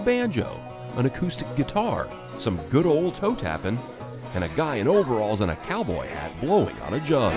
a banjo, an acoustic guitar, some good old toe tapping, and a guy in overalls and a cowboy hat blowing on a jug.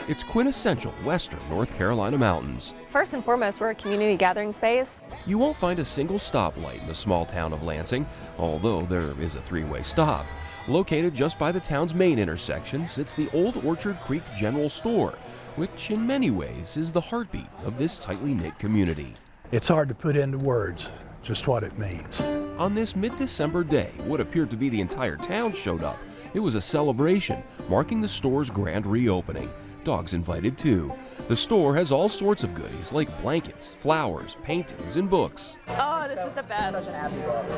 It's quintessential Western North Carolina mountains. First and foremost, we're a community gathering space. You won't find a single stoplight in the small town of Lansing, although there is a three-way stop. Located just by the town's main intersection sits the Old Orchard Creek General Store, which in many ways is the heartbeat of this tightly knit community. It's hard to put into words just what it means. On this mid-December day, what appeared to be the entire town showed up. It was a celebration marking the store's grand reopening. Dogs invited too. The store has all sorts of goodies like blankets, flowers, paintings, and books. Oh, this is the best.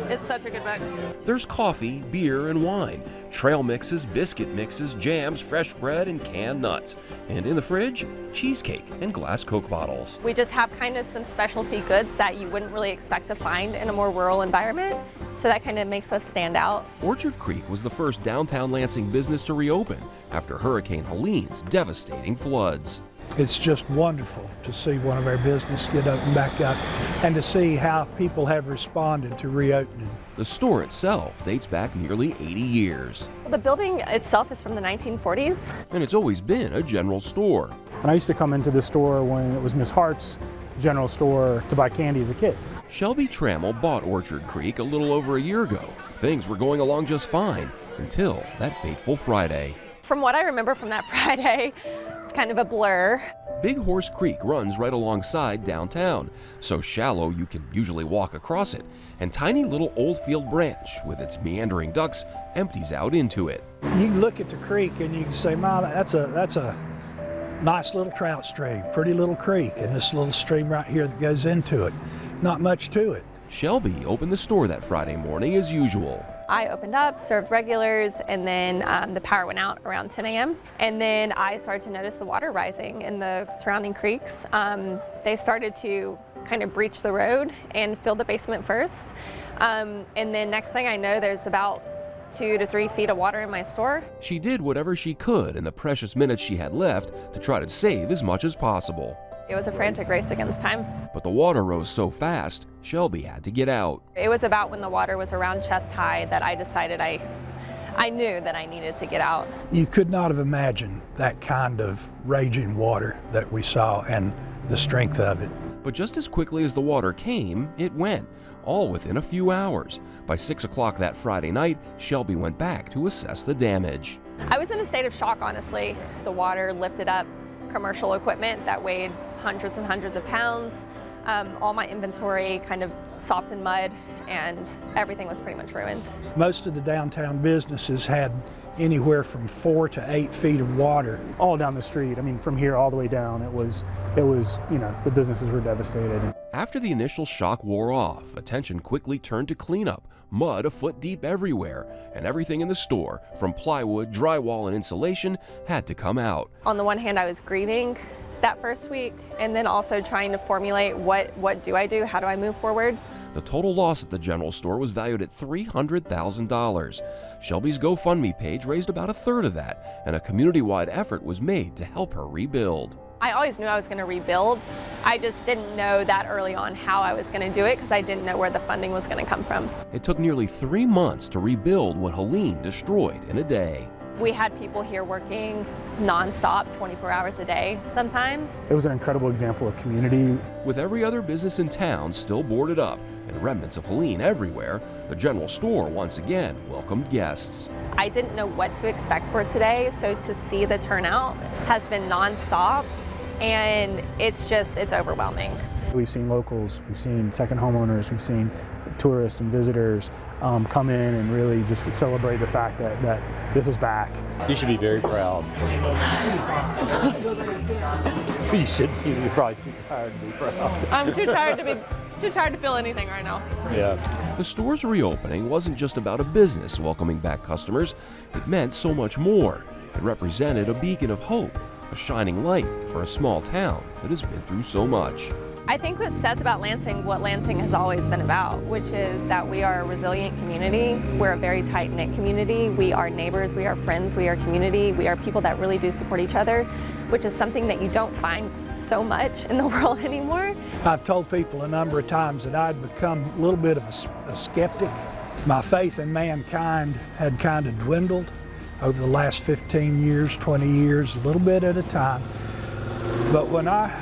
It's such a good book. There's coffee, beer, and wine, trail mixes, biscuit mixes, jams, fresh bread, and canned nuts. And in the fridge, cheesecake and glass Coke bottles. We just have kind of some specialty goods that you wouldn't really expect to find in a more rural environment. So that kind of makes us stand out. Orchard Creek was the first downtown Lansing business to reopen after Hurricane Helene's devastating floods. It's just wonderful to see one of our businesses get opened back up and to see how people have responded to reopening. The store itself dates back nearly 80 years. The building itself is from the 1940s. And it's always been a general store. And I used to come into the store when it was Miss Hart's general store to buy candy as a kid. Shelby Trammell bought Orchard Creek a little over a year ago. Things were going along just fine until that fateful Friday. From what I remember from that Friday, it's kind of a blur. Big Horse Creek runs right alongside downtown, so shallow you can usually walk across it, and tiny little Oldfield Branch with its meandering ducks empties out into it. You can look at the creek and you can say, "Mom, that's a nice little trout stream, pretty little creek, and this little stream right here that goes into it. Not much to it." Shelby opened the store that Friday morning as usual. I opened up, served regulars, and then the power went out around 10 a.m. And then I started to notice the water rising in the surrounding creeks. They started to kind of breach the road and fill the basement first. And then next thing I know, there's about 2 to 3 feet of water in my store. She did whatever she could in the precious minutes she had left to try to save as much as possible. It was a frantic race against time. But the water rose so fast, Shelby had to get out. It was about when the water was around chest high that I decided I knew that I needed to get out. You could not have imagined that kind of raging water that we saw and the strength of it. But just as quickly as the water came, it went, all within a few hours. By 6 o'clock that Friday night, Shelby went back to assess the damage. I was in a state of shock, honestly. The water lifted up commercial equipment that weighed hundreds and hundreds of pounds. All my inventory kind of sopped in mud, and everything was pretty much ruined. Most of the downtown businesses had anywhere from 4 to 8 feet of water. All down the street, I mean, from here all the way down, it was, the businesses were devastated. After the initial shock wore off, attention quickly turned to cleanup. Mud a foot deep everywhere, and everything in the store, from plywood, drywall, and insulation, had to come out. On the one hand, I was grieving that first week, and then also trying to formulate what do I do, how do I move forward. The total loss at the general store was valued at $300,000. Shelby's GoFundMe page raised about a third of that, and a community-wide effort was made to help her rebuild. I always knew I was going to rebuild. I just didn't know that early on how I was going to do it because I didn't know where the funding was going to come from. It took nearly 3 months to rebuild what Helene destroyed in a day. We had people here working nonstop, 24 hours a day sometimes. It was an incredible example of community. With every other business in town still boarded up and remnants of Helene everywhere, the general store once again welcomed guests. I didn't know what to expect for today, so to see the turnout has been nonstop, and it's overwhelming. We've seen locals, we've seen second homeowners, we've seen tourists and visitors come in and really just to celebrate the fact that this is back. You should be very proud. You should be. You're probably too tired to be proud. I'm too tired to feel anything right now. Yeah. The store's reopening wasn't just about a business welcoming back customers. It meant so much more. It represented a beacon of hope, a shining light for a small town that has been through so much. I think what says about Lansing what Lansing has always been about, which is that we are a resilient community. We're a very tight-knit community. We are neighbors, we are friends, we are community. We are people that really do support each other, which is something that you don't find so much in the world anymore. I've told people a number of times that I'd become a little bit of a skeptic. My faith in mankind had kind of dwindled over the last 15 years, 20 years, a little bit at a time. But when I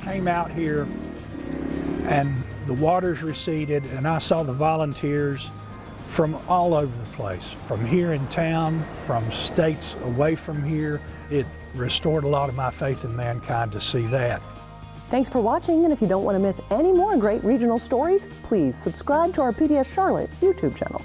came out here and the waters receded and I saw the volunteers from all over the place, from here in town, from states away from here, it restored a lot of my faith in mankind to see that. Thanks for watching, and if you don't want to miss any more great regional stories, please subscribe to our PBS Charlotte YouTube channel.